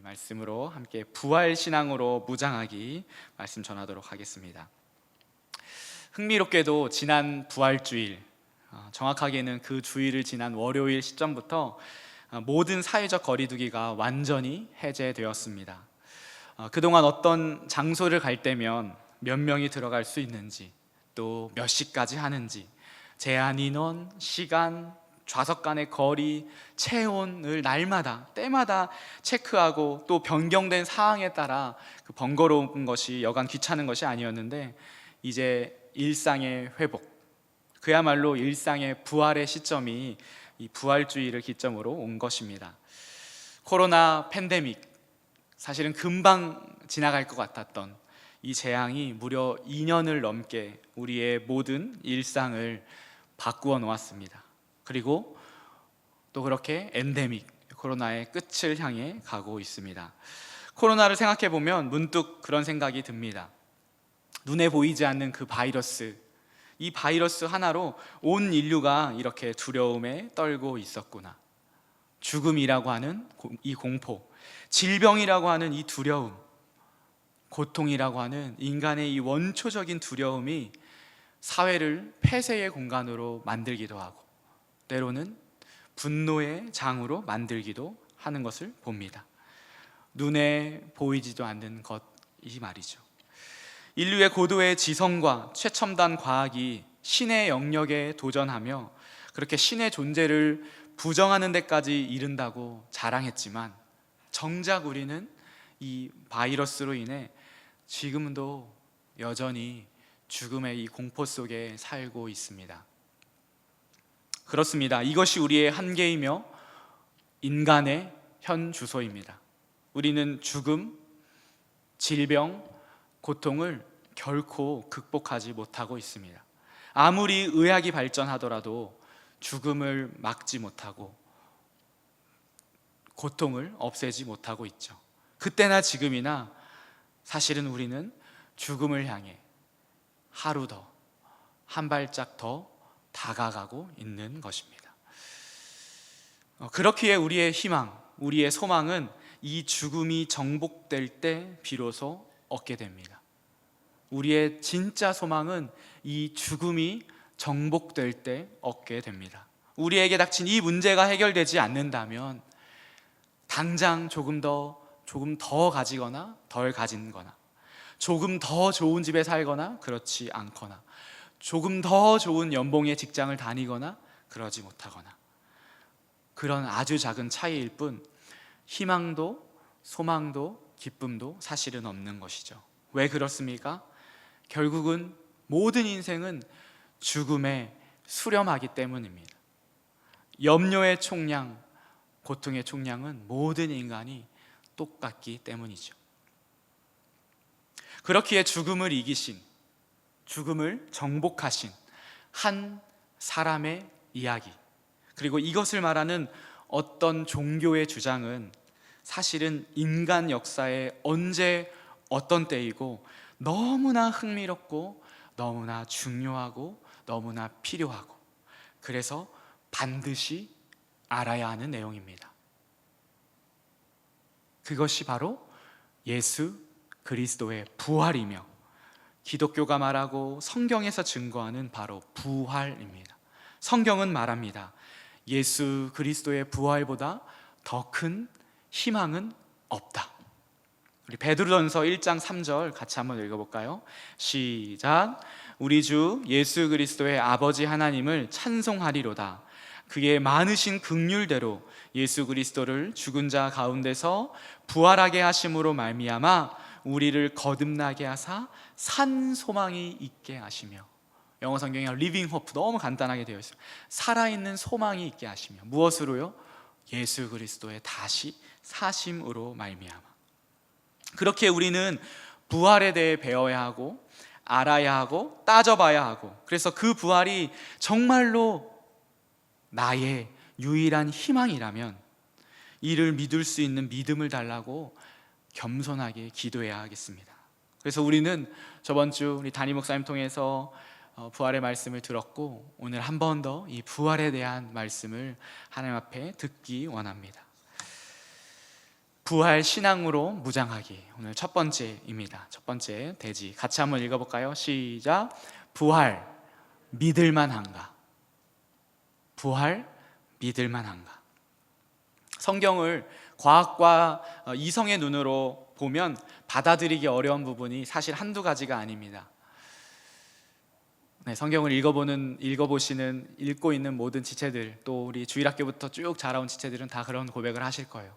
말씀으로 함께 부활 신앙으로 무장하기 말씀 전하도록 하겠습니다. 흥미롭게도 지난 부활주일, 정확하게는 그 주일을 지난 월요일 시점부터 모든 사회적 거리두기가 완전히 해제되었습니다. 그동안 어떤 장소를 갈 때면 몇 명이 들어갈 수 있는지, 또 몇 시까지 하는지, 제한 인원, 시간, 좌석 간의 거리, 체온을 날마다 때마다 체크하고 또 변경된 사항에 따라 그 번거로운 것이 여간 귀찮은 것이 아니었는데, 이제 일상의 회복, 그야말로 일상의 부활의 시점이 이 부활주의를 기점으로 온 것입니다. 코로나 팬데믹, 사실은 금방 지나갈 것 같았던 이 재앙이 무려 2년을 넘게 우리의 모든 일상을 바꾸어 놓았습니다. 그리고 또 그렇게 엔데믹, 코로나의 끝을 향해 가고 있습니다. 코로나를 생각해 보면 문득 그런 생각이 듭니다. 눈에 보이지 않는 그 바이러스, 이 바이러스 하나로 온 인류가 이렇게 두려움에 떨고 있었구나. 죽음이라고 하는 이 공포, 질병이라고 하는 이 두려움, 고통이라고 하는 인간의 이 원초적인 두려움이 사회를 폐쇄의 공간으로 만들기도 하고, 때로는 분노의 장으로 만들기도 하는 것을 봅니다. 눈에 보이지도 않는 것이 말이죠. 인류의 고도의 지성과 최첨단 과학이 신의 영역에 도전하며 그렇게 신의 존재를 부정하는 데까지 이른다고 자랑했지만, 정작 우리는 이 바이러스로 인해 지금도 여전히 죽음의 이 공포 속에 살고 있습니다. 그렇습니다. 이것이 우리의 한계이며 인간의 현 주소입니다. 우리는 죽음, 질병, 고통을 결코 극복하지 못하고 있습니다. 아무리 의학이 발전하더라도 죽음을 막지 못하고 고통을 없애지 못하고 있죠. 그때나 지금이나 사실은 우리는 죽음을 향해 하루 더, 한 발짝 더 다가가고 있는 것입니다. 그렇기에 우리의 희망, 우리의 소망은 이 죽음이 정복될 때 비로소 얻게 됩니다. 우리의 진짜 소망은 이 죽음이 정복될 때 얻게 됩니다. 우리에게 닥친 이 문제가 해결되지 않는다면 당장 조금 더 가지거나 덜 가진 거나, 조금 더 좋은 집에 살거나 그렇지 않거나, 조금 더 좋은 연봉의 직장을 다니거나 그러지 못하거나, 그런 아주 작은 차이일 뿐 희망도 소망도 기쁨도 사실은 없는 것이죠. 왜 그렇습니까? 결국은 모든 인생은 죽음에 수렴하기 때문입니다. 염려의 총량, 고통의 총량은 모든 인간이 똑같기 때문이죠. 그렇기에 죽음을 이기신, 죽음을 정복하신 한 사람의 이야기, 그리고 이것을 말하는 어떤 종교의 주장은 사실은 인간 역사의 언제 어떤 때이고 너무나 흥미롭고 너무나 중요하고 너무나 필요하고, 그래서 반드시 알아야 하는 내용입니다. 그것이 바로 예수 그리스도의 부활이며 기독교가 말하고 성경에서 증거하는 바로 부활입니다. 성경은 말합니다. 예수 그리스도의 부활보다 더 큰 희망은 없다. 우리 베드로전서 1장 3절 같이 한번 읽어볼까요? 시작. 우리 주 예수 그리스도의 아버지 하나님을 찬송하리로다. 그의 많으신 긍휼대로 예수 그리스도를 죽은 자 가운데서 부활하게 하심으로 말미암아 우리를 거듭나게 하사 산 소망이 있게 하시며, 영어 성경에 리빙 호프 너무 간단하게 되어 있어요. 살아있는 소망이 있게 하시며, 무엇으로요? 예수 그리스도의 다시 사심으로 말미암아. 그렇게 우리는 부활에 대해 배워야 하고 알아야 하고 따져봐야 하고, 그래서 그 부활이 정말로 나의 유일한 희망이라면 이를 믿을 수 있는 믿음을 달라고 겸손하게 기도해야 하겠습니다. 그래서 우리는 저번 주 우리 담임 목사님 통해서 부활의 말씀을 들었고, 오늘 한 번 더 이 부활에 대한 말씀을 하나님 앞에 듣기 원합니다. 부활 신앙으로 무장하기. 오늘 첫 번째입니다. 첫 번째 대지 같이 한번 읽어볼까요? 시작. 부활 믿을만한가? 부활 믿을만한가? 성경을 과학과 이성의 눈으로 보면 받아들이기 어려운 부분이 사실 한두 가지가 아닙니다. 네, 성경을 읽어보시는, 읽고 있는 모든 지체들, 또 우리 주일학교부터 쭉 자라온 지체들은 다 그런 고백을 하실 거예요.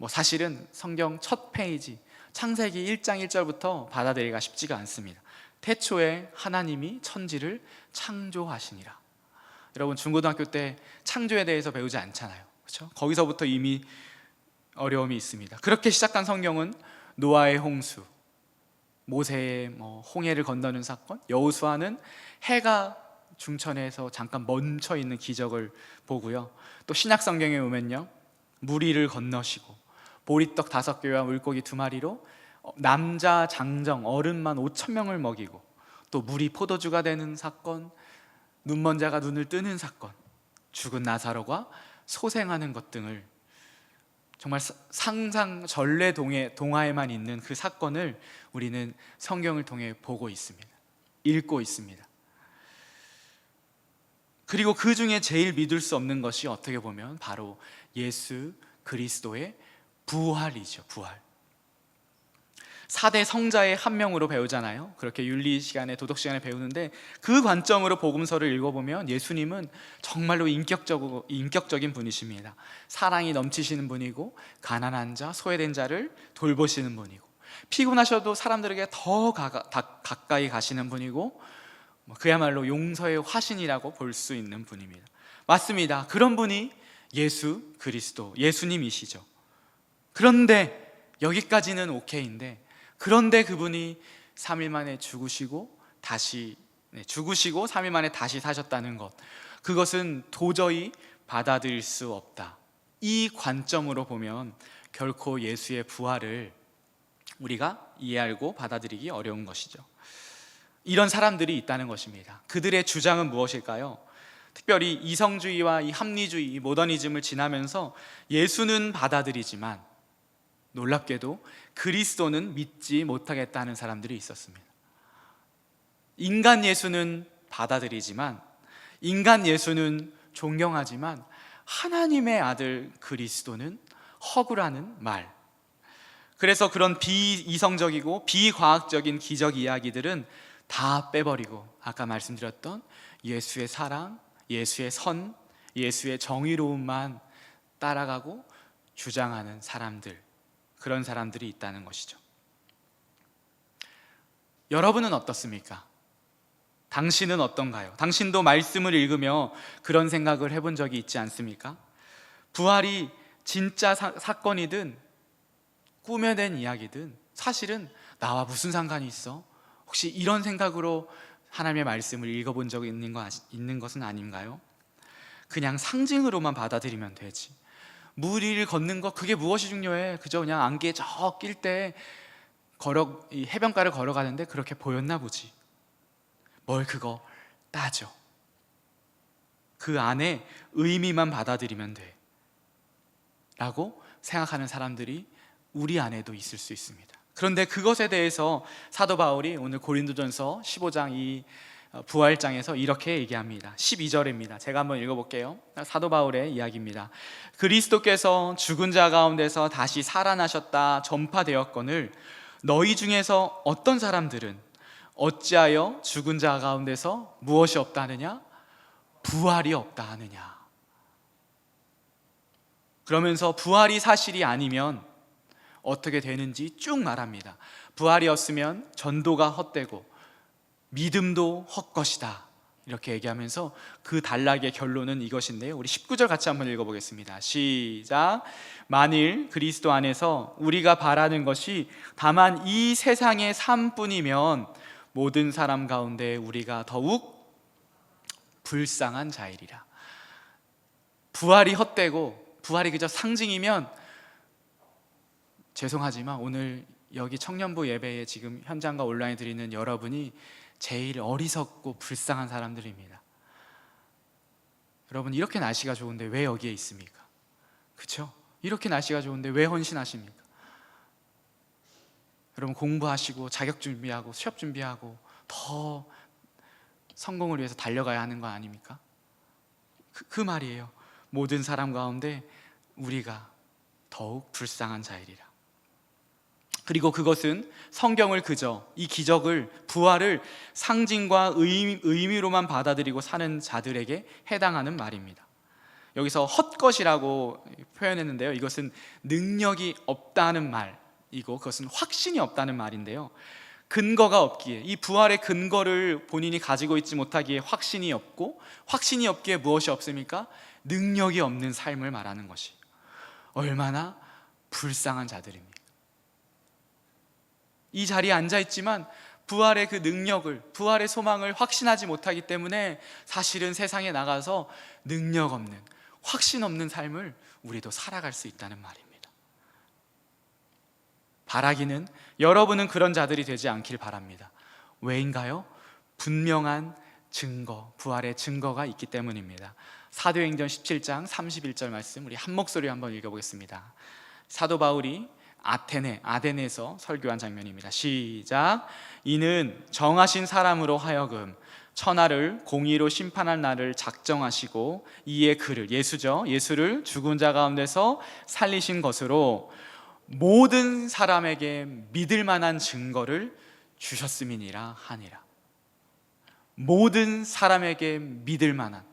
사실은 성경 첫 페이지 창세기 1장 1절부터 받아들이기가 쉽지가 않습니다. 태초에 하나님이 천지를 창조하시니라. 여러분, 중고등학교 때 창조에 대해서 배우지 않잖아요, 그렇죠? 거기서부터 이미 어려움이 있습니다. 그렇게 시작한 성경은 노아의 홍수, 모세의 홍해를 건너는 사건, 여호수아는 해가 중천에서 잠깐 멈춰 있는 기적을 보고요. 또 신약 성경에 오면요, 무리를 건너시고 보리떡 5개와 물고기 2마리로 남자 장정 어른만 5,000명을 먹이고, 또 물이 포도주가 되는 사건, 눈먼 자가 눈을 뜨는 사건, 죽은 나사로가 소생하는 것 등을 정말 상상 전래 동화에만 있는 그 사건을 우리는 성경을 통해 보고 있습니다. 읽고 있습니다. 그리고 그 중에 제일 믿을 수 없는 것이 어떻게 보면 바로 예수 그리스도의 부활이죠. 부활. 4대 성자의 한 명으로 배우잖아요. 그렇게 윤리 시간에, 도덕 시간에 배우는데, 그 관점으로 복음서를 읽어보면 예수님은 정말로 인격적인 분이십니다. 사랑이 넘치시는 분이고, 가난한 자, 소외된 자를 돌보시는 분이고, 피곤하셔도 사람들에게 더 가까이 가시는 분이고, 그야말로 용서의 화신이라고 볼 수 있는 분입니다. 맞습니다. 그런 분이 예수 그리스도, 예수님이시죠. 그런데 여기까지는 오케이인데, 그런데 그분이 3일 만에 죽으시고 3일 만에 다시 사셨다는 것, 그것은 도저히 받아들일 수 없다. 이 관점으로 보면 결코 예수의 부활을 우리가 이해하고 받아들이기 어려운 것이죠. 이런 사람들이 있다는 것입니다. 그들의 주장은 무엇일까요? 특별히 이성주의와 이 합리주의, 이 모더니즘을 지나면서 예수는 받아들이지만 놀랍게도 그리스도는 믿지 못하겠다는 사람들이 있었습니다. 인간 예수는 받아들이지만, 인간 예수는 존경하지만 하나님의 아들 그리스도는 허구라는 말. 그래서 그런 비이성적이고 비과학적인 기적 이야기들은 다 빼버리고, 아까 말씀드렸던 예수의 사랑, 예수의 선, 예수의 정의로움만 따라가고 주장하는 사람들, 그런 사람들이 있다는 것이죠. 여러분은 어떻습니까? 당신은 어떤가요? 당신도 말씀을 읽으며 그런 생각을 해본 적이 있지 않습니까? 부활이 진짜 사건이든 꾸며낸 이야기든 사실은 나와 무슨 상관이 있어? 혹시 이런 생각으로 하나님의 말씀을 읽어본 적이 있는 것은 아닌가요? 그냥 상징으로만 받아들이면 되지. 물 위를 걷는 것, 그게 무엇이 중요해? 그저 그냥 안개에 저 낄 때 이 해변가를 걸어가는데 그렇게 보였나 보지. 뭘 그거 따져. 그 안에 의미만 받아들이면 돼 라고 생각하는 사람들이 우리 안에도 있을 수 있습니다. 그런데 그것에 대해서 사도 바울이 오늘 고린도전서 15장 이 부활장에서 이렇게 얘기합니다. 12절입니다. 제가 한번 읽어볼게요. 사도 바울의 이야기입니다. 그리스도께서 죽은 자 가운데서 다시 살아나셨다 전파되었거늘 너희 중에서 어떤 사람들은 어찌하여 죽은 자 가운데서 무엇이 없다 하느냐? 부활이 없다 하느냐? 그러면서 부활이 사실이 아니면 어떻게 되는지 쭉 말합니다. 부활이었으면 전도가 헛되고 믿음도 헛것이다, 이렇게 얘기하면서 그 단락의 결론은 이것인데요, 우리 19절 같이 한번 읽어보겠습니다. 시작. 만일 그리스도 안에서 우리가 바라는 것이 다만 이 세상의 삶뿐이면 모든 사람 가운데 우리가 더욱 불쌍한 자이리라. 부활이 헛되고 부활이 그저 상징이면, 죄송하지만 오늘 여기 청년부 예배에 지금 현장과 온라인 드리는 여러분이 제일 어리석고 불쌍한 사람들입니다. 여러분, 이렇게 날씨가 좋은데 왜 여기에 있습니까? 그렇죠? 이렇게 날씨가 좋은데 왜 헌신하십니까? 여러분 공부하시고 자격 준비하고 취업 준비하고 더 성공을 위해서 달려가야 하는 거 아닙니까? 그 말이에요. 모든 사람 가운데 우리가 더욱 불쌍한 자이리라. 그리고 그것은 성경을 그저 이 기적을, 부활을 상징과 의미로만 받아들이고 사는 자들에게 해당하는 말입니다. 여기서 헛것이라고 표현했는데요, 이것은 능력이 없다는 말이고 그것은 확신이 없다는 말인데요, 근거가 없기에, 이 부활의 근거를 본인이 가지고 있지 못하기에 확신이 없고, 확신이 없기에 무엇이 없습니까? 능력이 없는 삶을 말하는 것이 얼마나 불쌍한 자들입니까? 이 자리에 앉아있지만 부활의 그 능력을, 부활의 소망을 확신하지 못하기 때문에 사실은 세상에 나가서 능력 없는, 확신 없는 삶을 우리도 살아갈 수 있다는 말입니다. 바라기는 여러분은 그런 자들이 되지 않길 바랍니다. 왜인가요? 분명한 증거, 부활의 증거가 있기 때문입니다. 사도행전 17장 31절 말씀 우리 한 목소리 한번 읽어보겠습니다. 사도 바울이 아데네에서 설교한 장면입니다. 시작. 이는 정하신 사람으로 하여금 천하를 공의로 심판할 날을 작정하시고 이에 그를, 예수를 죽은 자 가운데서 살리신 것으로 모든 사람에게 믿을 만한 증거를 주셨음이니라 하니라. 모든 사람에게 믿을 만한,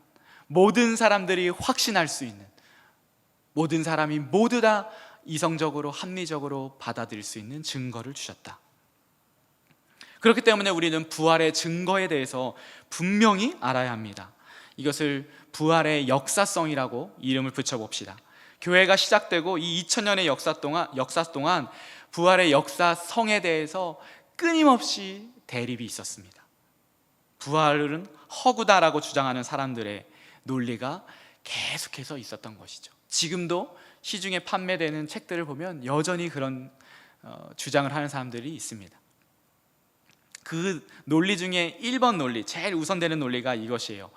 모든 사람들이 확신할 수 있는, 모든 사람이 모두 다 이성적으로 합리적으로 받아들일 수 있는 증거를 주셨다. 그렇기 때문에 우리는 부활의 증거에 대해서 분명히 알아야 합니다. 이것을 부활의 역사성이라고 이름을 붙여봅시다. 교회가 시작되고 이 2000년의 역사 동안 부활의 역사성에 대해서 끊임없이 대립이 있었습니다. 부활은 허구다라고 주장하는 사람들의 논리가 계속해서 있었던 것이죠. 지금도 시중에 판매되는 책들을 보면 여전히 그런 주장을 하는 사람들이 있습니다. 그 논리 중에 1번 논리, 제일 우선되는 논리가 이것이에요.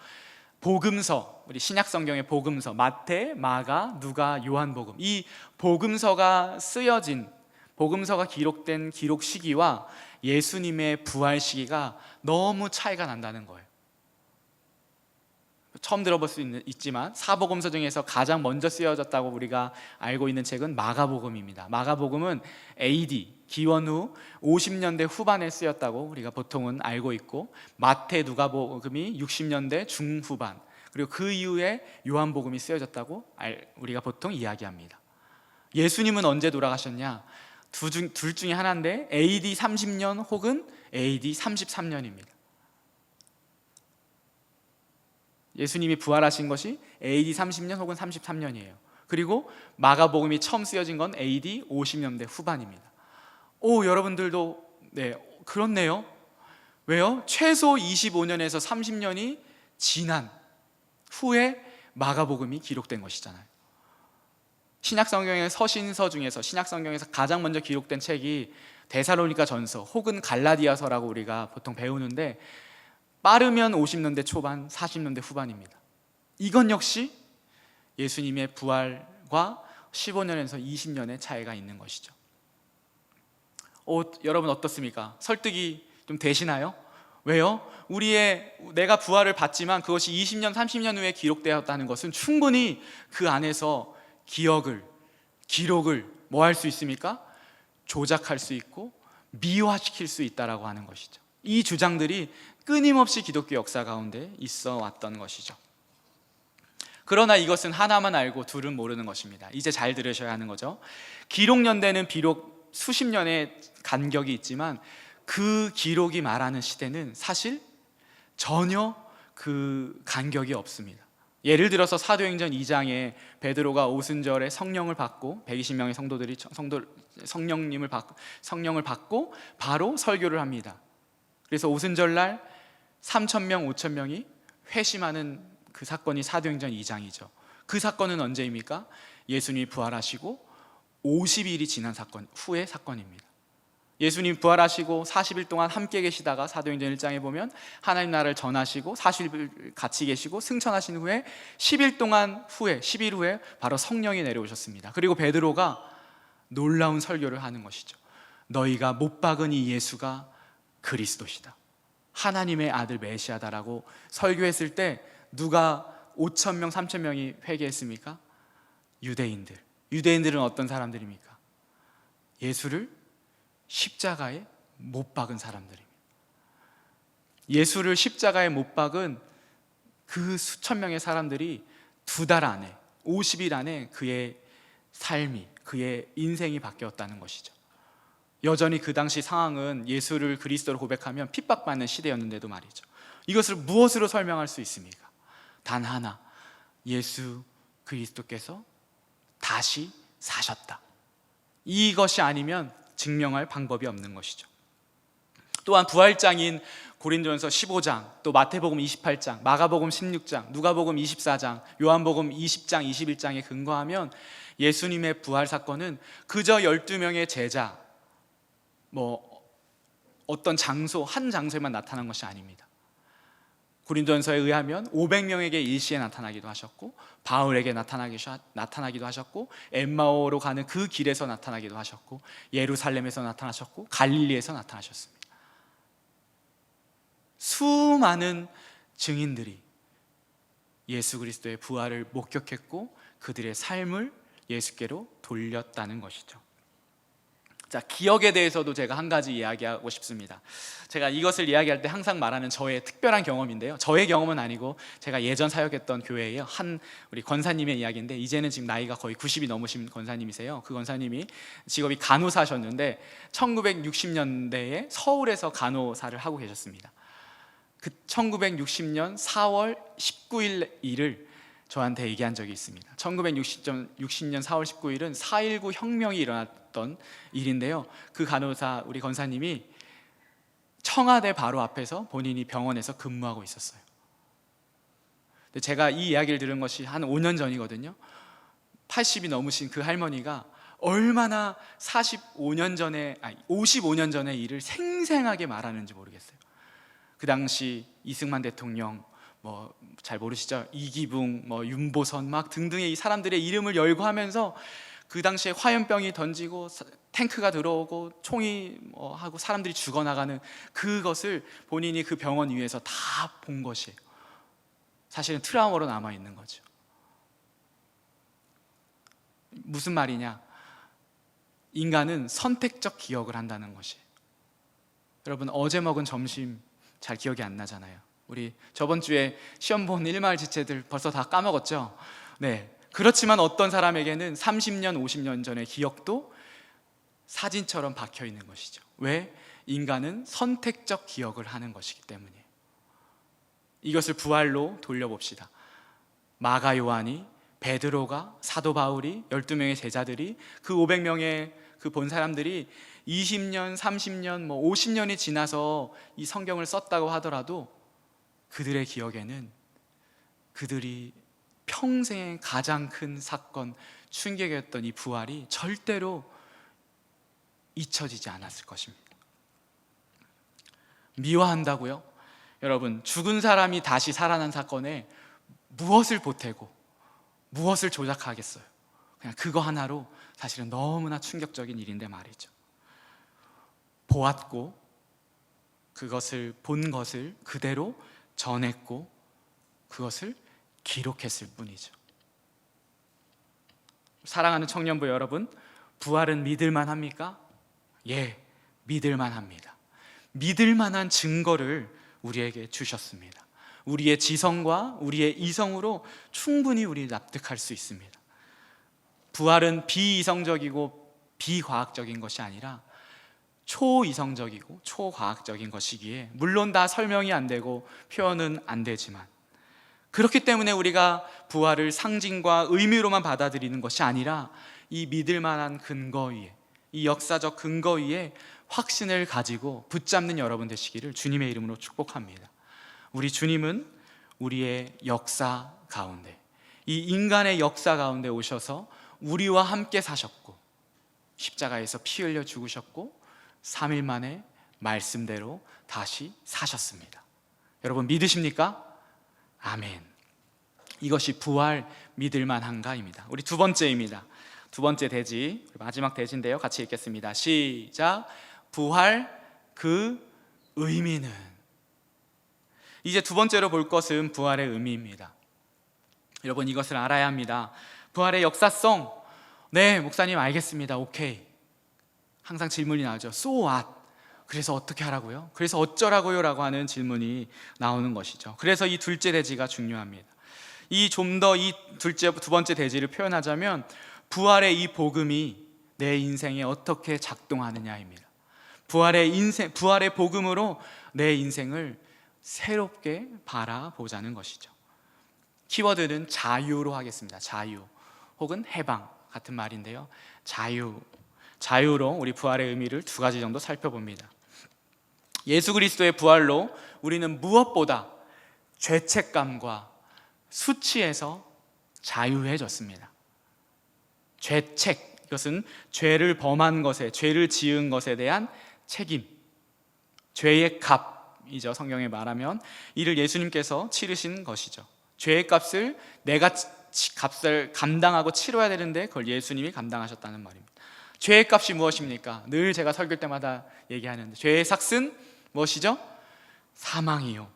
복음서, 우리 신약 성경의 복음서, 마태, 마가, 누가, 요한복음, 이 복음서가 쓰여진, 복음서가 기록된 기록 시기와 예수님의 부활 시기가 너무 차이가 난다는 거예요. 처음 들어볼 수 있지만 사복음서 중에서 가장 먼저 쓰여졌다고 우리가 알고 있는 책은 마가복음입니다. 마가복음은 AD, 기원 후 50년대 후반에 쓰였다고 우리가 보통은 알고 있고, 마태, 누가복음이 60년대 중후반, 그리고 그 이후에 요한복음이 쓰여졌다고 우리가 보통 이야기합니다. 예수님은 언제 돌아가셨냐? 둘 중에 하나인데 AD 30년 혹은 AD 33년입니다. 예수님이 부활하신 것이 AD 30년 혹은 33년이에요. 그리고 마가복음이 처음 쓰여진 건 AD 50년대 후반입니다. 여러분들도 그렇네요. 왜요? 최소 25년에서 30년이 지난 후에 마가복음이 기록된 것이잖아요. 신약성경의 서신서 중에서, 신약성경에서 가장 먼저 기록된 책이 데살로니가 전서 혹은 갈라디아서라고 우리가 보통 배우는데, 빠르면 50년대 초반, 40년대 후반입니다. 이건 역시 예수님의 부활과 15년에서 20년의 차이가 있는 것이죠. 여러분 어떻습니까? 설득이 좀 되시나요? 왜요? 내가 부활을 받지만 그것이 20년, 30년 후에 기록되었다는 것은 충분히 그 안에서 기록을 뭐 할 수 있습니까? 조작할 수 있고 미화시킬 수 있다라고 하는 것이죠. 이 주장들이 끊임없이 기독교 역사 가운데 있어 왔던 것이죠. 그러나 이것은 하나만 알고 둘은 모르는 것입니다. 이제 잘 들으셔야 하는 거죠. 기록 연대는 비록 수십 년의 간격이 있지만 그 기록이 말하는 시대는 사실 전혀 그 간격이 없습니다. 예를 들어서 사도행전 2장에 베드로가 오순절에 성령을 받고 120명의 성도들이 성령을 받고 바로 설교를 합니다. 그래서 오순절날 3,000명, 5,000명이 회심하는 그 사건이 사도행전 2장이죠. 그 사건은 언제입니까? 예수님이 부활하시고 50일이 지난 후의 사건입니다. 예수님 부활하시고 40일 동안 함께 계시다가 사도행전 1장에 보면 하나님 나라를 전하시고 40일 같이 계시고 승천하신 후에 10일 후에 바로 성령이 내려오셨습니다. 그리고 베드로가 놀라운 설교를 하는 것이죠. 너희가 못 박은 이 예수가 그리스도시다, 하나님의 아들 메시아다라고 설교했을 때 누가 5천 명, 3천 명이 회개했습니까? 유대인들은 어떤 사람들입니까? 예수를 십자가에 못 박은 사람들입니다. 예수를 십자가에 못 박은 그 수천 명의 사람들이 2달 안에, 50일 안에 그의 삶이, 그의 인생이 바뀌었다는 것이죠. 여전히 그 당시 상황은 예수를 그리스도로 고백하면 핍박받는 시대였는데도 말이죠. 이것을 무엇으로 설명할 수 있습니까? 단 하나, 예수 그리스도께서 다시 사셨다. 이것이 아니면 증명할 방법이 없는 것이죠. 또한 부활장인 고린도전서 15장, 또 마태복음 28장, 마가복음 16장, 누가복음 24장, 요한복음 20장, 21장에 근거하면 예수님의 부활 사건은 그저 12명의 제자, 어떤 장소, 한 장소에만 나타난 것이 아닙니다. 고린도전서에 의하면 500명에게 일시에 나타나기도 하셨고, 바울에게 나타나기도 하셨고, 엠마오로 가는 그 길에서 나타나기도 하셨고, 예루살렘에서 나타나셨고, 갈릴리에서 나타나셨습니다. 수많은 증인들이 예수 그리스도의 부활을 목격했고 그들의 삶을 예수께로 돌렸다는 것이죠. 자, 기억에 대해서도 제가 한 가지 이야기하고 싶습니다. 제가 이것을 이야기할 때 항상 말하는 저의 특별한 경험인데요, 저의 경험은 아니고 제가 예전 사역했던 교회의 한 우리 권사님의 이야기인데, 이제는 지금 나이가 거의 90이 넘으신 권사님이세요. 그 권사님이 직업이 간호사셨는데 1960년대에 서울에서 간호사를 하고 계셨습니다. 그 1960년 4월 19일 일을 저한테 얘기한 적이 있습니다. 1960년 4월 19일은 4.19 혁명이 일어났던 일인데요, 그 간호사, 우리 권사님이 청와대 바로 앞에서 본인이 병원에서 근무하고 있었어요. 근데 제가 이 이야기를 들은 것이 한 5년 전이거든요. 80이 넘으신 그 할머니가 얼마나 55년 전의 일을 생생하게 말하는지 모르겠어요. 그 당시 이승만 대통령, 잘 모르시죠? 이기붕, 윤보선 막 등등의 이 사람들의 이름을 열거하면서 그 당시에 화염병이 던지고 탱크가 들어오고 총이 하고 사람들이 죽어나가는 그것을 본인이 그 병원 위에서 다 본 것이에요. 사실은 트라우마로 남아있는 거죠. 무슨 말이냐? 인간은 선택적 기억을 한다는 것이에요. 여러분, 어제 먹은 점심 잘 기억이 안 나잖아요. 우리 저번 주에 시험 본 1마일 지체들 벌써 다 까먹었죠? 네. 그렇지만 어떤 사람에게는 30년, 50년 전의 기억도 사진처럼 박혀 있는 것이죠. 왜? 인간은 선택적 기억을 하는 것이기 때문이에요. 이것을 부활로 돌려봅시다. 마가 요한이, 베드로가, 사도 바울이, 12명의 제자들이, 그 500명의 그 본 사람들이 20년, 30년, 50년이 지나서 이 성경을 썼다고 하더라도 그들의 기억에는 그들이 평생의 가장 큰 사건, 충격이었던 이 부활이 절대로 잊혀지지 않았을 것입니다. 미워한다고요? 여러분, 죽은 사람이 다시 살아난 사건에 무엇을 보태고 무엇을 조작하겠어요? 그냥 그거 하나로 사실은 너무나 충격적인 일인데 말이죠. 보았고 그것을 본 것을 그대로 전했고 그것을 기록했을 뿐이죠. 사랑하는 청년부 여러분, 부활은 믿을만 합니까? 예, 믿을만 합니다. 믿을만한 증거를 우리에게 주셨습니다. 우리의 지성과 우리의 이성으로 충분히 우리 납득할 수 있습니다. 부활은 비이성적이고 비과학적인 것이 아니라 초이성적이고 초과학적인 것이기에 물론 다 설명이 안 되고 표현은 안 되지만, 그렇기 때문에 우리가 부활을 상징과 의미로만 받아들이는 것이 아니라 이 믿을 만한 근거 위에, 이 역사적 근거 위에 확신을 가지고 붙잡는 여러분 되시기를 주님의 이름으로 축복합니다. 우리 주님은 우리의 역사 가운데, 이 인간의 역사 가운데 오셔서 우리와 함께 사셨고 십자가에서 피 흘려 죽으셨고 3일 만에 말씀대로 다시 사셨습니다. 여러분 믿으십니까? 아멘. 이것이 부활 믿을만한가입니다. 우리 두 번째입니다. 두 번째 대지, 마지막 대지인데요. 같이 읽겠습니다. 시작. 부활 그 의미는. 이제 두 번째로 볼 것은 부활의 의미입니다. 여러분, 이것을 알아야 합니다. 부활의 역사성. 네, 목사님 알겠습니다. 오케이. 항상 질문이 나오죠. So what? 그래서 어떻게 하라고요? 그래서 어쩌라고요? 라고 하는 질문이 나오는 것이죠. 그래서 이 둘째 대지가 중요합니다. 좀 더 이 두 번째 대지를 표현하자면 부활의 이 복음이 내 인생에 어떻게 작동하느냐입니다. 부활의 복음으로 내 인생을 새롭게 바라보자는 것이죠. 키워드는 자유로 하겠습니다. 자유 혹은 해방 같은 말인데요. 자유로 우리 부활의 의미를 두 가지 정도 살펴봅니다. 예수 그리스도의 부활로 우리는 무엇보다 죄책감과 수치에서 자유해졌습니다. 죄책, 이것은 죄를 범한 것에, 죄를 지은 것에 대한 책임, 죄의 값이죠. 성경에 말하면 이를 예수님께서 치르신 것이죠. 죄의 값을 내가 값을 감당하고 치러야 되는데 그걸 예수님이 감당하셨다는 말입니다. 죄의 값이 무엇입니까? 늘 제가 설교 때마다 얘기하는데 죄의 삭은 무엇이죠? 사망이요.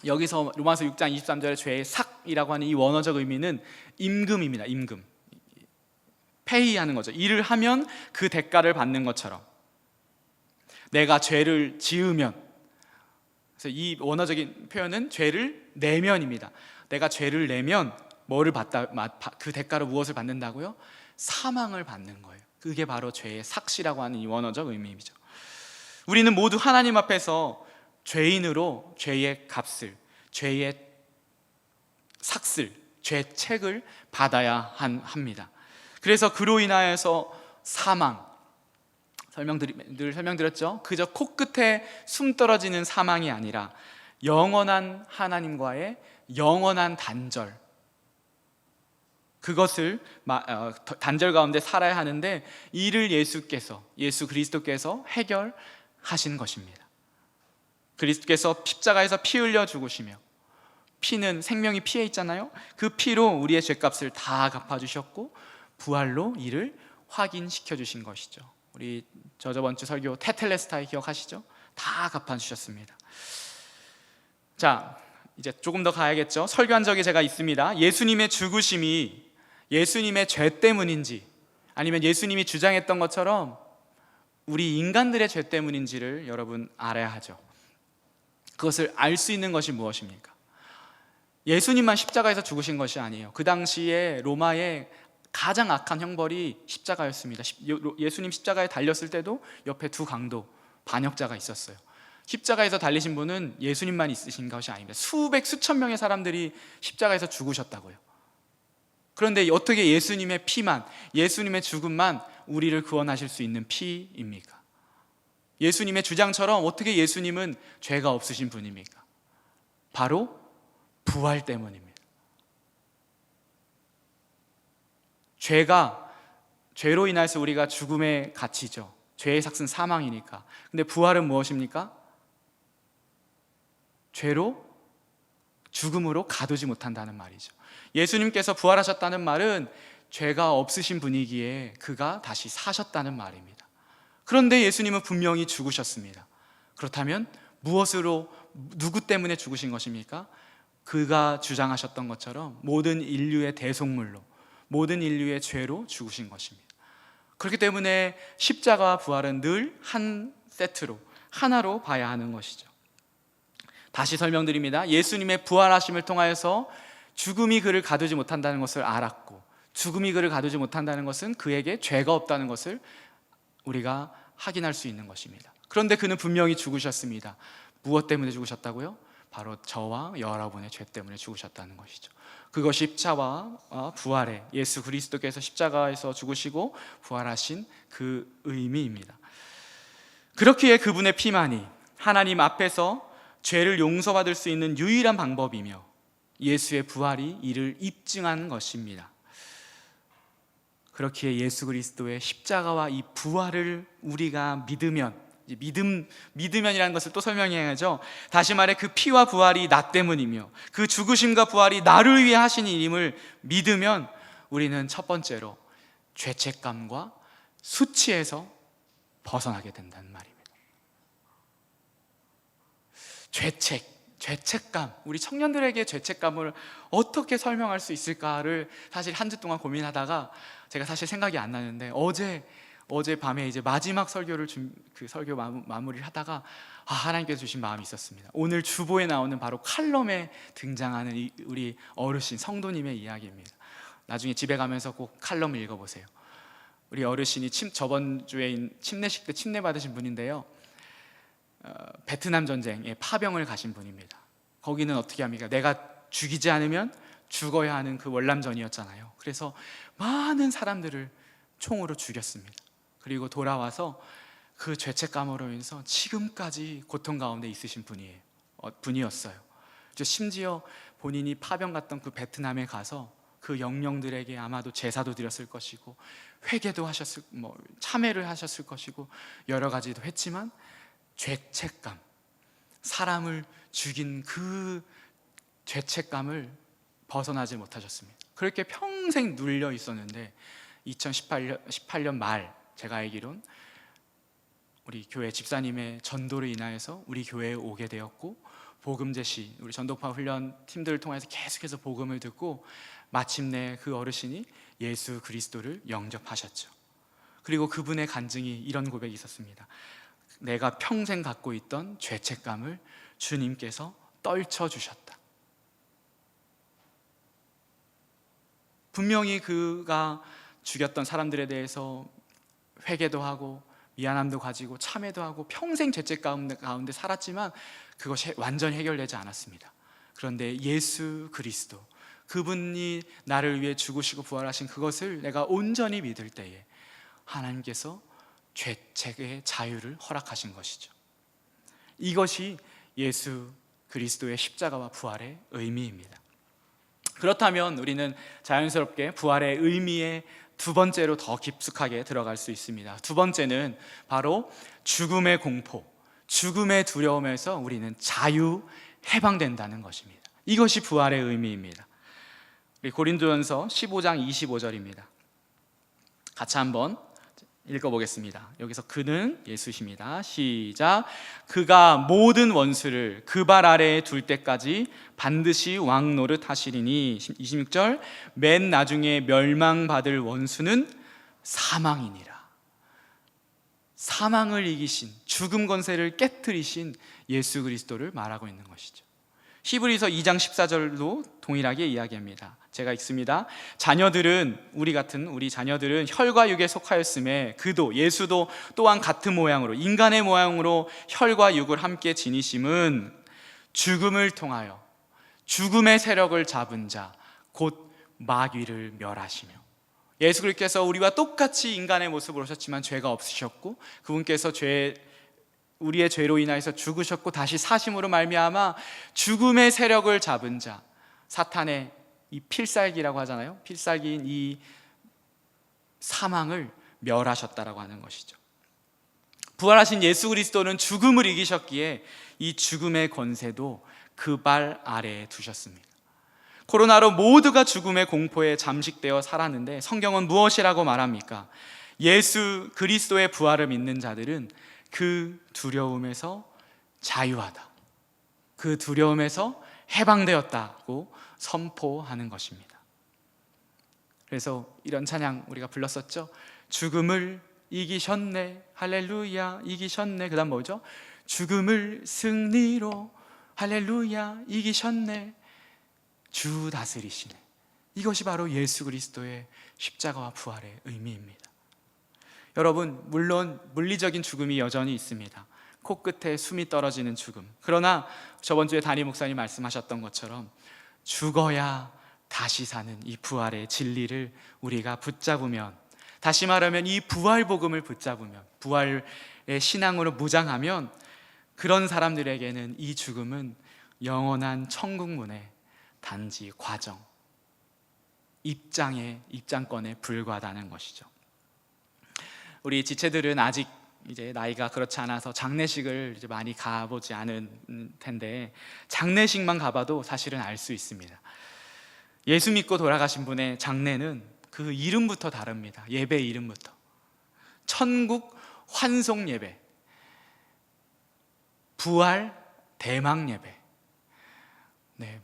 여기서 로마서 6장 23절에 죄의 삭이라고 하는 이 원어적 의미는 임금입니다. 임금, 페이하는 거죠. 일을 하면 그 대가를 받는 것처럼 내가 죄를 지으면, 그래서 이 원어적인 표현은 죄를 내면입니다. 내가 죄를 내면 뭐를 그 대가로 무엇을 받는다고요? 사망을 받는 거예요. 그게 바로 죄의 삭시라고 하는 이 원어적 의미이죠. 우리는 모두 하나님 앞에서 죄인으로 죄의 값을, 죄의 삭슬, 죄책을 받아야 합니다. 그래서 그로 인하여서 사망, 늘 설명드렸죠. 그저 코끝에 숨 떨어지는 사망이 아니라 영원한 하나님과의 영원한 단절, 그것을 단절 가운데 살아야 하는데 이를 예수 그리스도께서 해결하신 것입니다. 그리스도께서 십자가에서 피 흘려 죽으시며, 피는 생명이 피에 있잖아요. 그 피로 우리의 죄값을 다 갚아주셨고 부활로 이를 확인시켜 주신 것이죠. 우리 저번 주 설교 테텔레스타이 기억하시죠? 다 갚아주셨습니다. 자, 이제 조금 더 가야겠죠. 설교한 적이 제가 있습니다. 예수님의 죽으심이 예수님의 죄 때문인지 아니면 예수님이 주장했던 것처럼 우리 인간들의 죄 때문인지를 여러분 알아야 하죠. 그것을 알 수 있는 것이 무엇입니까? 예수님만 십자가에서 죽으신 것이 아니에요. 그 당시에 로마의 가장 악한 형벌이 십자가였습니다. 예수님 십자가에 달렸을 때도 옆에 두 강도, 반역자가 있었어요. 십자가에서 달리신 분은 예수님만 있으신 것이 아닙니다. 수천 명의 사람들이 십자가에서 죽으셨다고요. 그런데 어떻게 예수님의 피만, 예수님의 죽음만 우리를 구원하실 수 있는 피입니까? 예수님의 주장처럼 어떻게 예수님은 죄가 없으신 분입니까? 바로 부활 때문입니다. 죄로 인해서 우리가 죽음에 갇히죠. 죄의 삭은 사망이니까. 근데 부활은 무엇입니까? 죽음으로 가두지 못한다는 말이죠. 예수님께서 부활하셨다는 말은 죄가 없으신 분이기에 그가 다시 사셨다는 말입니다. 그런데 예수님은 분명히 죽으셨습니다. 그렇다면 누구 때문에 죽으신 것입니까? 그가 주장하셨던 것처럼 모든 인류의 대속물로, 모든 인류의 죄로 죽으신 것입니다. 그렇기 때문에 십자가와 부활은 늘 한 세트로, 하나로 봐야 하는 것이죠. 다시 설명드립니다. 예수님의 부활하심을 통하여서 죽음이 그를 가두지 못한다는 것을 알았고, 죽음이 그를 가두지 못한다는 것은 그에게 죄가 없다는 것을 우리가 확인할 수 있는 것입니다. 그런데 그는 분명히 죽으셨습니다. 무엇 때문에 죽으셨다고요? 바로 저와 여러분의 죄 때문에 죽으셨다는 것이죠. 그것이 십자가와 부활의 예수 그리스도께서 십자가에서 죽으시고 부활하신 그 의미입니다. 그렇기에 그분의 피만이 하나님 앞에서 죄를 용서받을 수 있는 유일한 방법이며 예수의 부활이 이를 입증한 것입니다. 그렇기에 예수 그리스도의 십자가와 이 부활을 우리가 믿으면, 믿으면이라는 것을 또 설명해야죠. 다시 말해 그 피와 부활이 나 때문이며 그 죽으심과 부활이 나를 위해 하신 일임을 믿으면 우리는 첫 번째로 죄책감과 수치에서 벗어나게 된다는 말입니다. 죄책감. 우리 청년들에게 죄책감을 어떻게 설명할 수 있을까를 사실 한 주 동안 고민하다가 제가 사실 생각이 안 나는데 어제 밤에 이제 마지막 설교를 그 설교 마무리를 하다가 하나님께서 주신 마음이 있었습니다. 오늘 주보에 나오는 바로 칼럼에 등장하는 우리 어르신 성도님의 이야기입니다. 나중에 집에 가면서 꼭 칼럼을 읽어보세요. 우리 어르신이 저번 주에 침례식 때 침례 받으신 분인데요, 베트남 전쟁에 파병을 가신 분입니다. 거기는 어떻게 합니까? 내가 죽이지 않으면 죽어야 하는 그 월남전이었잖아요. 그래서 많은 사람들을 총으로 죽였습니다. 그리고 돌아와서 그 죄책감으로 인해서 지금까지 고통 가운데 있으신 분이었어요. 심지어 본인이 파병 갔던 그 베트남에 가서 그 영령들에게 아마도 제사도 드렸을 것이고 회개도 참회를 하셨을 것이고 여러 가지도 했지만 죄책감, 사람을 죽인 그 죄책감을 벗어나지 못하셨습니다. 그렇게 평생 눌려 있었는데 2018년 말 제가 알기론 우리 교회 집사님의 전도를 인하여서 우리 교회에 오게 되었고, 복음 제시, 우리 전도파 훈련 팀들을 통해서 계속해서 복음을 듣고 마침내 그 어르신이 예수 그리스도를 영접하셨죠. 그리고 그분의 간증이 이런 고백이 있었습니다. 내가 평생 갖고 있던 죄책감을 주님께서 떨쳐주셨다. 분명히 그가 죽였던 사람들에 대해서 회개도 하고 미안함도 가지고 참회도 하고 평생 죄책감 가운데 살았지만 그것이 완전히 해결되지 않았습니다. 그런데 예수 그리스도, 그분이 나를 위해 죽으시고 부활하신 그것을 내가 온전히 믿을 때에 하나님께서 죄책의 자유를 허락하신 것이죠. 이것이 예수 그리스도의 십자가와 부활의 의미입니다. 그렇다면 우리는 자연스럽게 부활의 의미에 두 번째로 더 깊숙하게 들어갈 수 있습니다. 두 번째는 바로 죽음의 공포, 죽음의 두려움에서 우리는 해방된다는 것입니다. 이것이 부활의 의미입니다. 우리 고린도전서 15장 25절입니다. 같이 한번 읽어보겠습니다. 여기서 그는 예수십니다. 시작. 그가 모든 원수를 그 발 아래에 둘 때까지 반드시 왕 노릇 하시리니. 26절. 맨 나중에 멸망받을 원수는 사망이니라. 사망을 이기신, 죽음 권세를 깨뜨리신 예수 그리스도를 말하고 있는 것이죠. 히브리서 2장 14절도 동일하게 이야기합니다. 제가 읽습니다. 우리 자녀들은 혈과 육에 속하였음에 예수도 또한 같은 모양으로, 인간의 모양으로 혈과 육을 함께 지니심은 죽음을 통하여 죽음의 세력을 잡은 자 곧 마귀를 멸하시며. 예수 그리스도께서 우리와 똑같이 인간의 모습으로 오셨지만 죄가 없으셨고, 그분께서 우리의 죄로 인하여서 죽으셨고 다시 사심으로 말미암아 죽음의 세력을 잡은 자, 사탄의 이 필살기라고 하잖아요. 필살기인 이 사망을 멸하셨다라고 하는 것이죠. 부활하신 예수 그리스도는 죽음을 이기셨기에 이 죽음의 권세도 그 발 아래에 두셨습니다. 코로나로 모두가 죽음의 공포에 잠식되어 살았는데 성경은 무엇이라고 말합니까? 예수 그리스도의 부활을 믿는 자들은 그 두려움에서 자유하다, 그 두려움에서 해방되었다고 선포하는 것입니다. 그래서 이런 찬양 우리가 불렀었죠. 죽음을 이기셨네, 할렐루야, 이기셨네. 그 다음 뭐죠? 죽음을 승리로, 할렐루야, 이기셨네, 주 다스리시네. 이것이 바로 예수 그리스도의 십자가와 부활의 의미입니다. 여러분, 물론 물리적인 죽음이 여전히 있습니다. 코끝에 숨이 떨어지는 죽음. 그러나 저번 주에 담임 목사님 말씀하셨던 것처럼 죽어야 다시 사는 이 부활의 진리를 우리가 붙잡으면, 다시 말하면 이 부활 복음을 붙잡으면, 부활의 신앙으로 무장하면, 그런 사람들에게는 이 죽음은 영원한 천국문의 단지 과정, 입장권에 불과하다는 것이죠. 우리 지체들은 아직 이제 나이가 그렇지 않아서 장례식을 이제 많이 가보지 않은 텐데, 장례식만 가봐도 사실은 알 수 있습니다. 예수 믿고 돌아가신 분의 장례는 그 이름부터 다릅니다. 예배 이름부터. 천국 환송 예배, 부활 대망 예배. 네,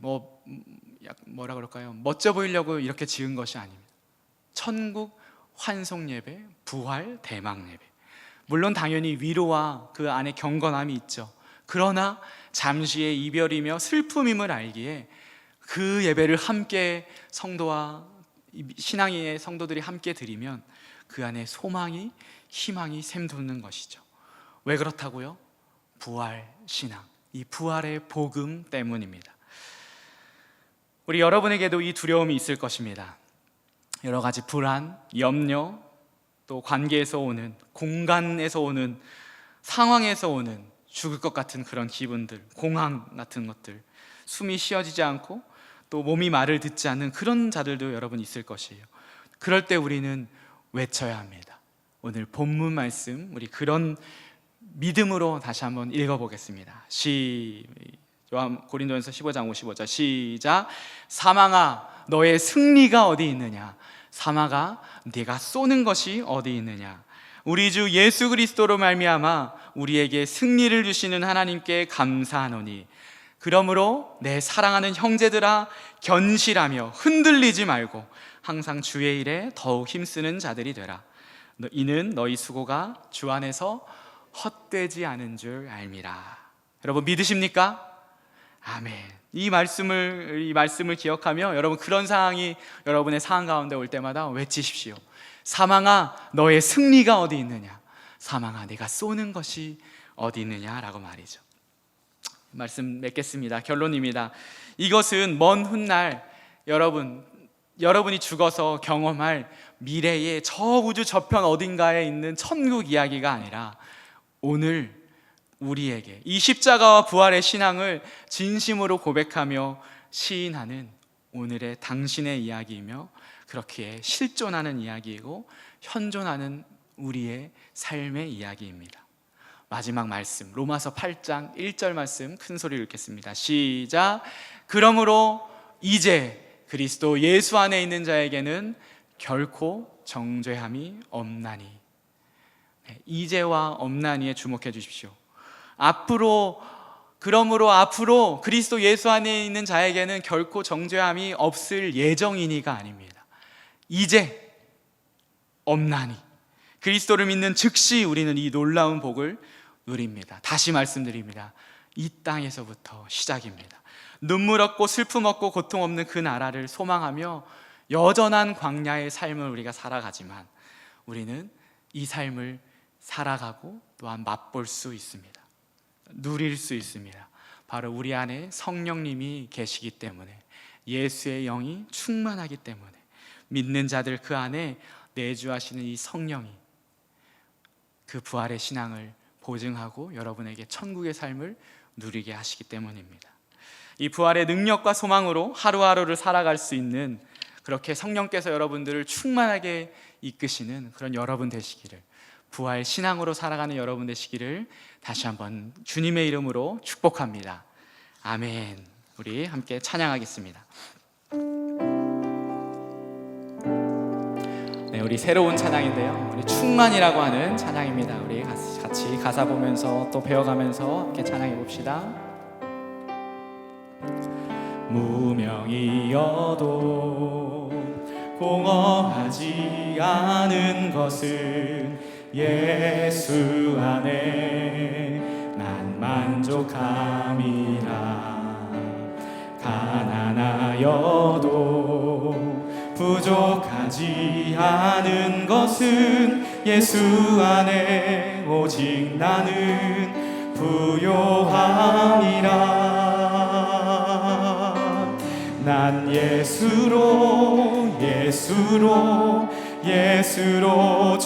뭐라 그럴까요? 멋져 보이려고 이렇게 지은 것이 아닙니다. 천국 환송 예배, 부활 대망 예배. 물론 당연히 위로와 그 안에 경건함이 있죠. 그러나 잠시의 이별이며 슬픔임을 알기에 그 예배를 함께 성도와 신앙의 성도들이 함께 드리면 그 안에 소망이, 희망이 샘돋는 것이죠. 왜 그렇다고요? 부활 신앙, 이 부활의 복음 때문입니다. 우리 여러분에게도 이 두려움이 있을 것입니다. 여러 가지 불안, 염려, 또 관계에서 오는, 공간에서 오는, 상황에서 오는 죽을 것 같은 그런 기분들, 공황 같은 것들, 숨이 쉬어지지 않고 또 몸이 말을 듣지 않는 그런 자들도 여러분 있을 것이에요. 그럴 때 우리는 외쳐야 합니다. 오늘 본문 말씀, 우리 그런 믿음으로 다시 한번 읽어보겠습니다. 고린도전서 15장 55절 시작. 사망아 너의 승리가 어디 있느냐? 사망아 네가 쏘는 것이 어디 있느냐? 우리 주 예수 그리스도로 말미암아 우리에게 승리를 주시는 하나님께 감사하노니 그러므로 내 사랑하는 형제들아 견실하며 흔들리지 말고 항상 주의 일에 더욱 힘쓰는 자들이 되라. 이는 너희 수고가 주 안에서 헛되지 않은 줄 알미라. 여러분 믿으십니까? 아멘. 이 말씀을 기억하며 여러분 그런 상황이 여러분의 상황 가운데 올 때마다 외치십시오. 사망아 너의 승리가 어디 있느냐? 사망아 네가 쏘는 것이 어디 있느냐라고 말이죠. 말씀 맺겠습니다. 결론입니다. 이것은 먼 훗날 여러분이 죽어서 경험할 미래의 저 우주 저편 어딘가에 있는 천국 이야기가 아니라 오늘 우리에게 이 십자가와 부활의 신앙을 진심으로 고백하며 시인하는 오늘의 당신의 이야기이며 그렇게 실존하는 이야기이고 현존하는 우리의 삶의 이야기입니다. 마지막 말씀 로마서 8장 1절 말씀 큰 소리로 읽겠습니다. 시작. 그러므로 이제 그리스도 예수 안에 있는 자에게는 결코 정죄함이 없나니. 이제와 없나니에 주목해 주십시오. 그러므로 앞으로 그리스도 예수 안에 있는 자에게는 결코 정죄함이 없을 예정이니가 아닙니다. 이제 없나니 그리스도를 믿는 즉시 우리는 이 놀라운 복을 누립니다. 다시 말씀드립니다. 이 땅에서부터 시작입니다. 눈물 없고 슬픔 없고 고통 없는 그 나라를 소망하며 여전한 광야의 삶을 우리가 살아가지만 우리는 이 삶을 살아가고 또한 맛볼 수 있습니다. 누릴 수 있습니다. 바로 우리 안에 성령님이 계시기 때문에, 예수의 영이 충만하기 때문에, 믿는 자들 그 안에 내주하시는 이 성령이 그 부활의 신앙을 보증하고 여러분에게 천국의 삶을 누리게 하시기 때문입니다. 이 부활의 능력과 소망으로 하루하루를 살아갈 수 있는, 그렇게 성령께서 여러분들을 충만하게 이끄시는 그런 여러분 되시기를, 부활 신앙으로 살아가는 여러분 되시기를 다시 한번 주님의 이름으로 축복합니다. 아멘. 우리 함께 찬양하겠습니다. 네, 우리 새로운 찬양인데요, 우리 충만이라고 하는 찬양입니다. 우리 같이 가사 보면서 또 배워가면서 함께 찬양해 봅시다. 무명이어도 공허하지 않은 것은 예수 안에 난 만족함이라. 가난하여도 부족하지 않은 것은 예수 안에 오직 나는 부요함이라. 난 예수로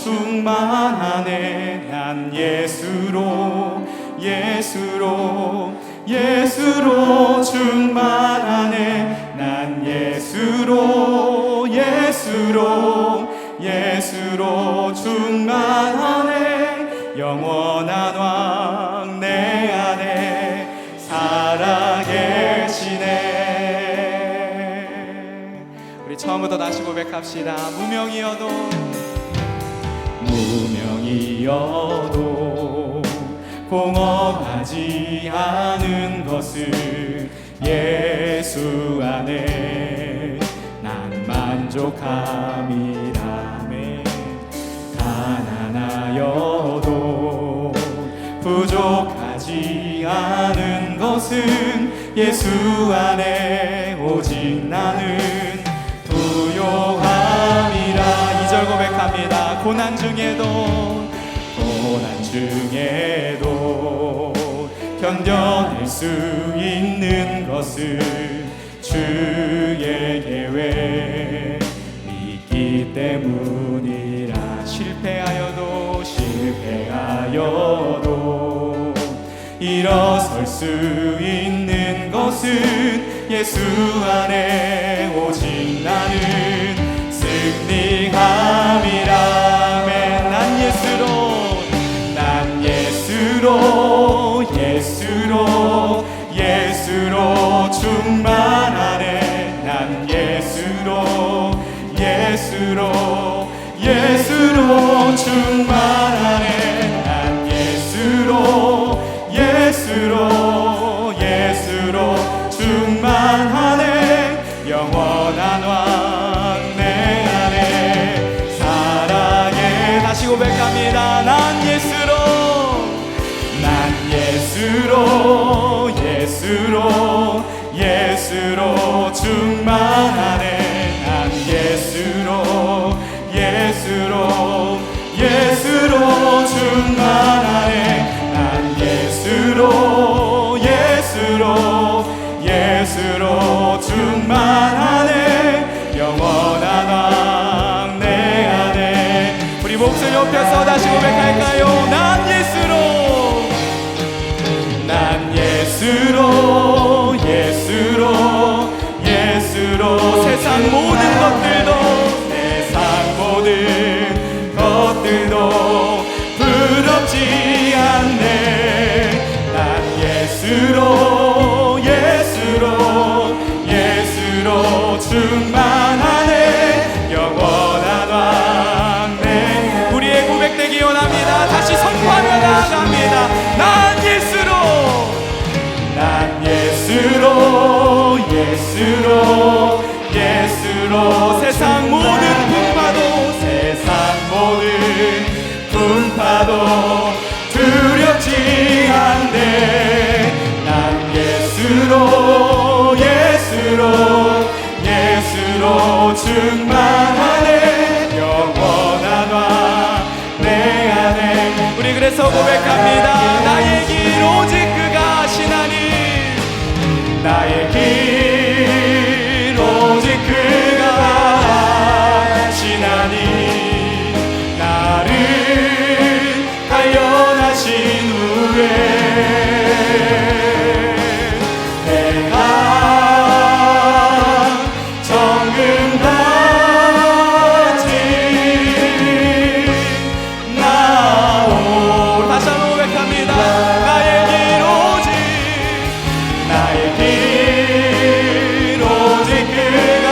충만하네. 난 예수로 충만하네. 난 예수로 충만하네. 영원한 왕 내 안에 살아계시네. 우리 처음부터 다시 고백합시다. 무명이어도 공허하지 않은 것을 예수 안에 난 만족함이라. 가난하여도 부족하지 않은 것은 예수 안에 오직 나는 부요함이라. 2절 고백합니다. 고난 중에도 견뎌낼 수 있는 것을 주의 계획 믿기 때문이라. 실패하여도 일어설 수 있는 것은 예수 안에 오직 나는 승리함이라. 난 예수로 충만하네. 난 예수로 충만하네. 난 예수로 충만하네. 영원한 왕 내 안에 사랑해. 다시 고백합니다. 난 예수로 충만하네. 난 예수로 충만하네. 난 예수로 충만하네. 영원한 왕 내 안에. 우리 목소리 높여서 다시 고백할까요? 난 예수로 세상 모든 것들도 부럽지 않네. 난 예수로 충만하네. 영원한 왕 내. 우리의 고백되기 원합니다. 다시 선포하며 나아갑니다. 난 예수로 세상 모든 분파도 두렵지 않네. 난 예수로 충만하네. 영원한 왕 내 안에. 우리 그래서 고백합니다. 나의 길 오직 그가 아시나니. 나의 길 오직 그가 아시나니. 나를 단련하신 후에 내가 정금같이 나오. 다시 한번 고백합니다. 나의 길 오직 그가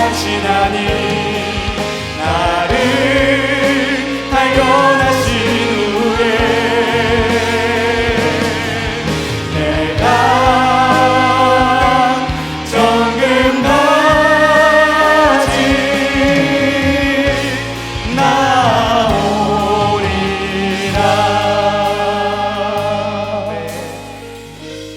아시나니. 나를 단련하신 후에 내가 정금같이 나오리라.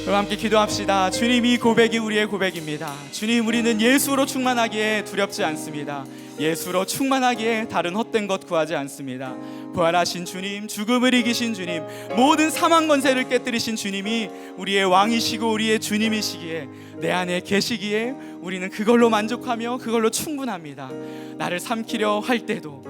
그럼 함께 기도합시다. 주님, 이 고백이 우리의 고백입니다. 주님, 우리는 예수로 충만하기에 두렵지 않습니다. 예수로 충만하기에 다른 헛된 것 구하지 않습니다. 부활하신 주님, 죽음을 이기신 주님, 모든 사망 권세를 깨뜨리신 주님이 우리의 왕이시고 우리의 주님이시기에, 내 안에 계시기에 우리는 그걸로 만족하며 그걸로 충분합니다. 나를 삼키려 할 때도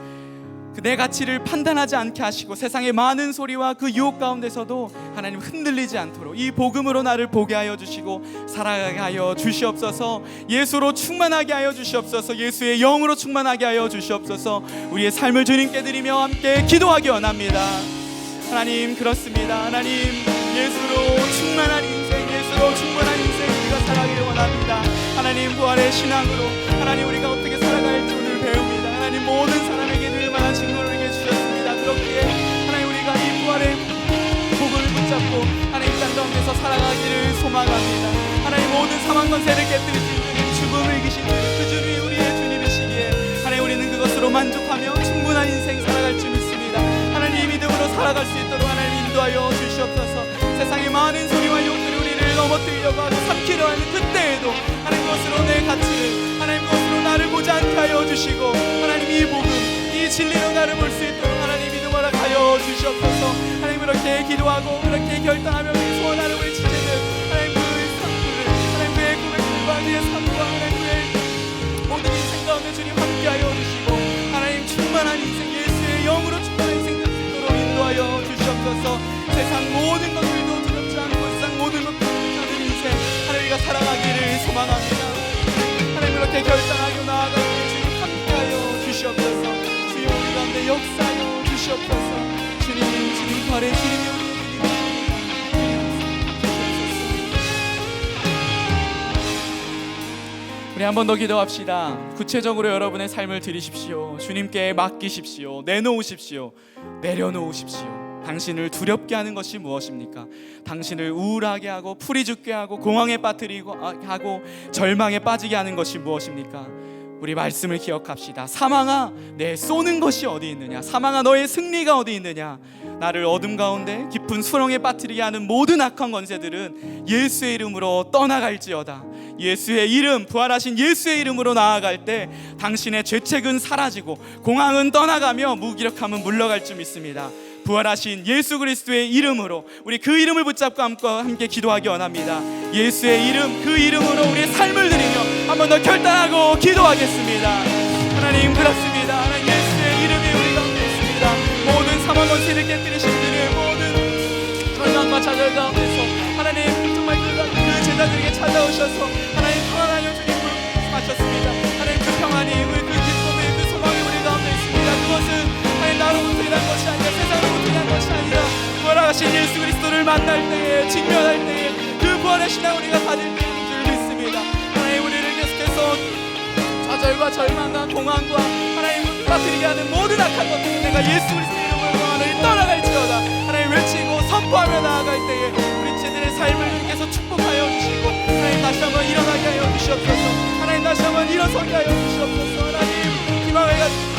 내 가치를 판단하지 않게 하시고 세상의 많은 소리와 그 유혹 가운데서도 하나님 흔들리지 않도록 이 복음으로 나를 보게 하여 주시고 살아가게 하여 주시옵소서. 예수로 충만하게 하여 주시옵소서. 예수의 영으로 충만하게 하여 주시옵소서. 우리의 삶을 주님께 드리며 함께 기도하기 원합니다. 하나님, 그렇습니다. 하나님, 예수로 충만한 인생, 예수 것으로 충분한 인생 우리가 살아가기를 원합니다. 하나님 부활의 신앙으로 하나님 우리가 어떻게 살아갈지 오늘 배웁니다. 하나님 모든 사람에게 늘만한 증거를 우리에게 주셨습니다. 그렇기에 하나님 우리가 이 부활의 복음을 붙잡고 하나님 땅 가운데서 살아가기를 소망합니다. 하나님 모든 사망 권세를 깨뜨릴 수 있는 죽음을 이기신 그 주님이 우리의 주님이시기에 하나님 우리는 그것으로 만족하며 충분한 인생 살아갈 줄 믿습니다. 하나님 믿음으로 살아갈 수 있도록 하나님 인도하여 주시옵소서. 세상의 많은 소리와 욕들이 우리를 넘어뜨리려고 하고 삼키려 하는 그때에도 하나님 그것으로 내 가치를 하나님 그것으로 나를 보지 않게 하여 주시고 하나님 이 복음 이 진리로 나를 볼 수 있도록 하나님 믿음 허락하여 주시옵소서. 하나님 그렇게 기도하고 그렇게 결단하며 소원하는 우리 지체들 하나님 그의 상부를 하나님 그의 고백들과 그의 삶과 하나님 그의 모든 인생 가운데 주님 함께하여 주시고 하나님 충만한 인생 예수의 영으로 충만한 인생 될 수 있도록 인도하여 주시옵소서. 세상 모든 것들도 두렵지 않고 세상 모든 것들도 두렵지 않은 인생 하나님과 살아가기를 소망합니다. 하나님 그렇게 결단하고 나아갈 때 주님 함께하여 주시옵소서. 주여 우리 가운데 역사하여 주시옵소서. 주님 발에 주님이 우리 우리 한 번 더 기도합시다. 구체적으로 여러분의 삶을 드리십시오. 주님께 맡기십시오. 내놓으십시오. 내려놓으십시오. 당신을 두렵게 하는 것이 무엇입니까? 당신을 우울하게 하고 풀이 죽게 하고 공황에 빠뜨리고 하고 절망에 빠지게 하는 것이 무엇입니까? 우리 말씀을 기억합시다. 사망아 내 쏘는 것이 어디 있느냐? 사망아 너의 승리가 어디 있느냐? 나를 어둠 가운데 깊은 수렁에 빠뜨리게 하는 모든 악한 권세들은 예수의 이름으로 떠나갈지어다. 예수의 이름, 부활하신 예수의 이름으로 나아갈 때 당신의 죄책은 사라지고 공황은 떠나가며 무기력함은 물러갈 줄 믿습니다. 부활하신 예수 그리스도의 이름으로 우리 그 이름을 붙잡고 함께 기도하기 원합니다. 예수의 이름, 그 이름으로 우리의 삶을 드리며 한 번 더 결단하고 기도하겠습니다. 하나님 그렇습니다. 하나님 예수의 이름이 우리 가운데 있습니다. 모든 사망 권세를 깨뜨리신 분의 모든 절망과 좌절 가운데서 하나님 정말 그 제자들에게 찾아오셔서 하나님 평안하여 주님 말씀하셨습니다. 하나님 그 평안이 그 기쁨이 그 소망이 우리 가운데 있습니다. 그것은 하나님 나로부터 일한 것이 아니라 세상으로부터 일한 것이 아니라 부활하신 예수 그리스도를 만날 때에 직면할 때에 그 부활의 신앙 우리가 가질 때인 줄 믿습니다. 하나님 우리를 계속해서 좌절과 절망과 공황과 하나님 빠뜨리게 하는 모든 악한 것들은 내가 예수 그리스도의 이름으로 하나님 떠나갈지어다. 하나님 외치고 선포하며 나아갈 때에 우리 제들의 삶을 주님께서 축복하여 주시고 하나님 다시 한번 일어나게 하여 주시옵소서. 하나님 다시 한번 일어서게 하여 주시옵소서. 하나님 희망을 가지고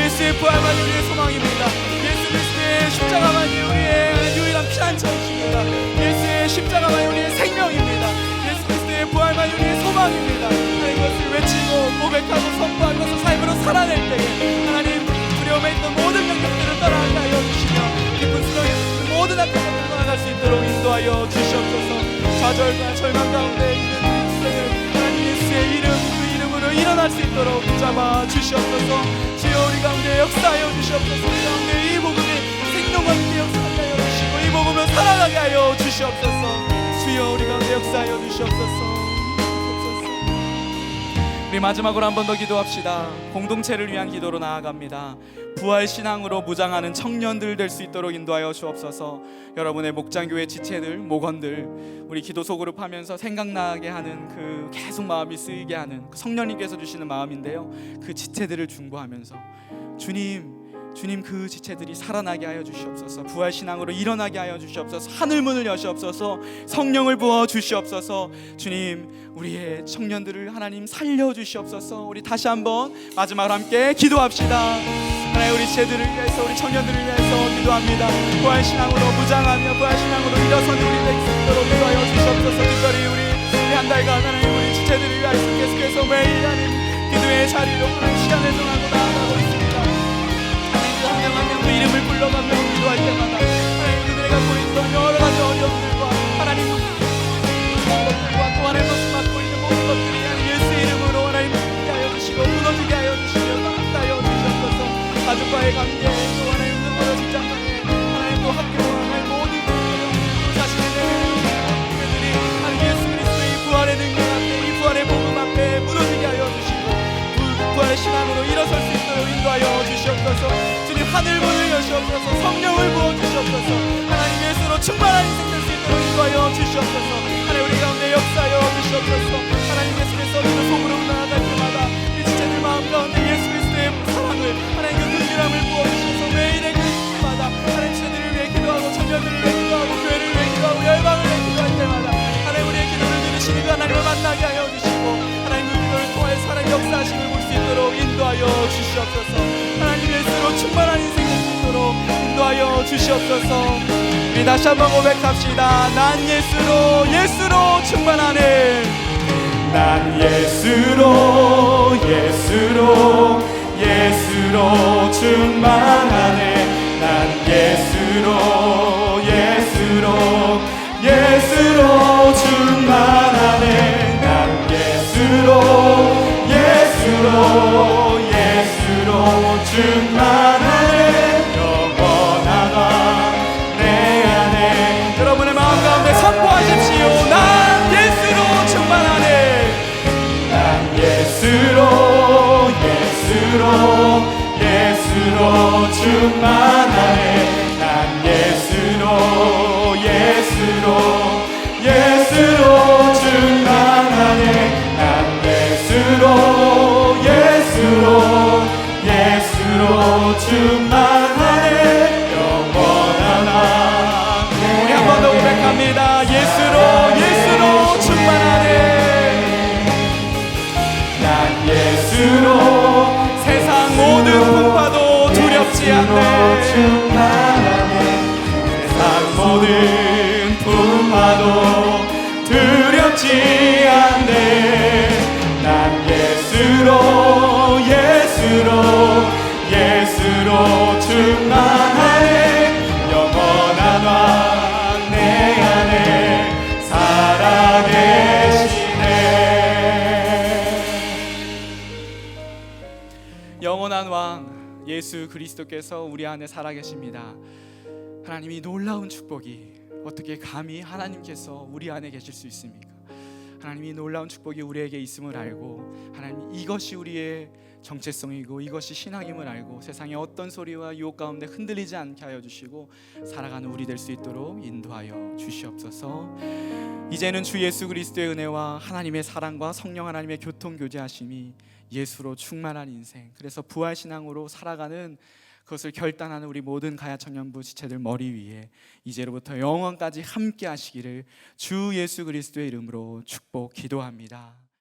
예수의 부활만이 우리의 소망입니다. 예수 그리스도의 십자가만이 우리의 유일한 피난처이십니다. 예수의 십자가만이 우리의 생명입니다. 예수 그리스도의 부활만이 우리의 소망입니다. 하나님 이것을 외치고 고백하고 선포하고 것을 삶으로 살아낼 때에 하나님 두려움에 있던 모든 영역들을 떠나게 하여 주시며 깊은 수렁에서 모든 악한 것들을 떠나갈 수 있도록 인도하여 주시옵소서. 좌절과 절망 가운데 있는 인생을 하나님 예수의 이름 그 이름으로 일어날 수 있도록 붙잡아 주시옵소서. 주여 우리 가운데 역사하여 주시옵소서. 우리 가운데 이 복음이 생명과 함께 역사하게 하여 주시고 이 복음을 살아가게 하여 주시옵소서. 주여 우리 가운데 역사하여 주시옵소서. 우리 마지막으로 한 번 더 기도합시다. 공동체를 위한 기도로 나아갑니다. 부활 신앙으로 무장하는 청년들 될 수 있도록 인도하여 주옵소서. 여러분의 목장교회 지체들, 목원들 우리 기도 소그룹 하면서 생각나게 하는 그 계속 마음이 쓰이게 하는 그 성령님께서 주시는 마음인데요. 그 지체들을 중보하면서 주님 그 지체들이 살아나게 하여 주시옵소서. 부활 신앙으로 일어나게 하여 주시옵소서. 하늘 문을 여시옵소서. 성령을 부어 주시옵소서. 주님 우리의 청년들을 하나님 살려 주시옵소서. 우리 다시 한번 마지막으로 함께 기도합시다. 하나님 우리 지체들을 위해서 우리 청년들을 위해서 기도합니다. 부활 신앙으로 무장하며 부활 신앙으로 일어서는 우리 될 수 있도록 기도하여 주시옵소서. 특별히 우리 한 달간 하나님 우리 지체들을 위하여 계속해서 매일 하나님 기도의 자리로 하나님 시간을 정하고 나아가고 있습니다. 한 명 그 이름을 불러가며 기도할 때마다 하나님 그들이 갖고 있던 여러 가지 어려움들과 하나님 것들과 또 하나님 것을 맡고 있는 모든 것들이 하나님 예수의 이름으로 하나님 무너지게 하여 주시고 무너지게 하여 주시며 떠나게 하여 주시옵소서. 가족과의 관계 또 하나님 그거로 직장과의 하나님 또 학교 하나님 모든 자신의 내면들이 하나님 예수 그리스도의 부활의 능력 앞에 이 부활의 복음 앞에 무너지게 하여 주시고 부활의 신앙으로 일어설 수 있도록 인도하여 주시옵소서. 하늘 문을 여시옵소서. 성령을 부어주시옵소서. 하나님 예수로 예수로 충만한 인생 될 수 있도록 인도하여 주시옵소서. 하나님 우리 가운데 역사하여 주시옵소서. 하나님 예수께서 우리를 속으로 나아갈 때마다 이 지체들 마음 가운데 예수 그리스도의 사랑을 하나님 그 긍휼함을 부어주셔서 매일의 그 시간마다 하나님 지체들을 위해 기도하고 청년들을 위해 기도하고 교회를 위해 기도하고 열방을 위해 기도할 때마다 하나님 우리의 기도를 들으시는 그 하나님을 만나게 하여 주시고 하나님 그 기도를 통하여 하나님 역사하심을 볼 수 있도록 인도하여 주시옵소서. 하나님 예수로 충만한 인생 될 수 있도록 인도하여 주시옵소서. 우리 다시 한번 고백합시다. 난 예수로 충만하네. 난 예수로 충만하네. 난 예수로 충만하네. 난 예수로 충만하네. 영원한 왕 내 안에. 여러분의 마음 가운데 선포하십시오. 난 예수로 충만하네. 난 예수로 충만하네. 난 예수로 충만하네. 난 예수로 충만하네. 영원한 왕. 우리 한 번 더 고백합니다. 예수로 충만하네. 난 예수로 세상 모든 풍파도 두렵지 않네. 세상 모든 풍파도 두렵지 않네. 난 예수로 충만하네. 영원한 왕 내 안에 살아계시네. 영원한 왕 예수 그리스도께서 우리 안에 살아계십니다. 하나님이 놀라운 축복이 어떻게 감히 하나님께서 우리 안에 계실 수 있습니까? 하나님이 놀라운 축복이 우리에게 있음을 알고 하나님 이것이 우리의 정체성이고 이것이 신앙임을 알고 세상의 어떤 소리와 유혹 가운데 흔들리지 않게 하여 주시고 살아가는 우리 될 수 있도록 인도하여 주시옵소서. 이제는 주 예수 그리스도의 은혜와 하나님의 사랑과 성령 하나님의 교통교제하심이 예수로 충만한 인생, 그래서 부활신앙으로 살아가는 그것을 결단하는 우리 모든 가야 청년부 지체들 머리 위에 이제로부터 영원까지 함께 하시기를 주 예수 그리스도의 이름으로 축복 기도합니다.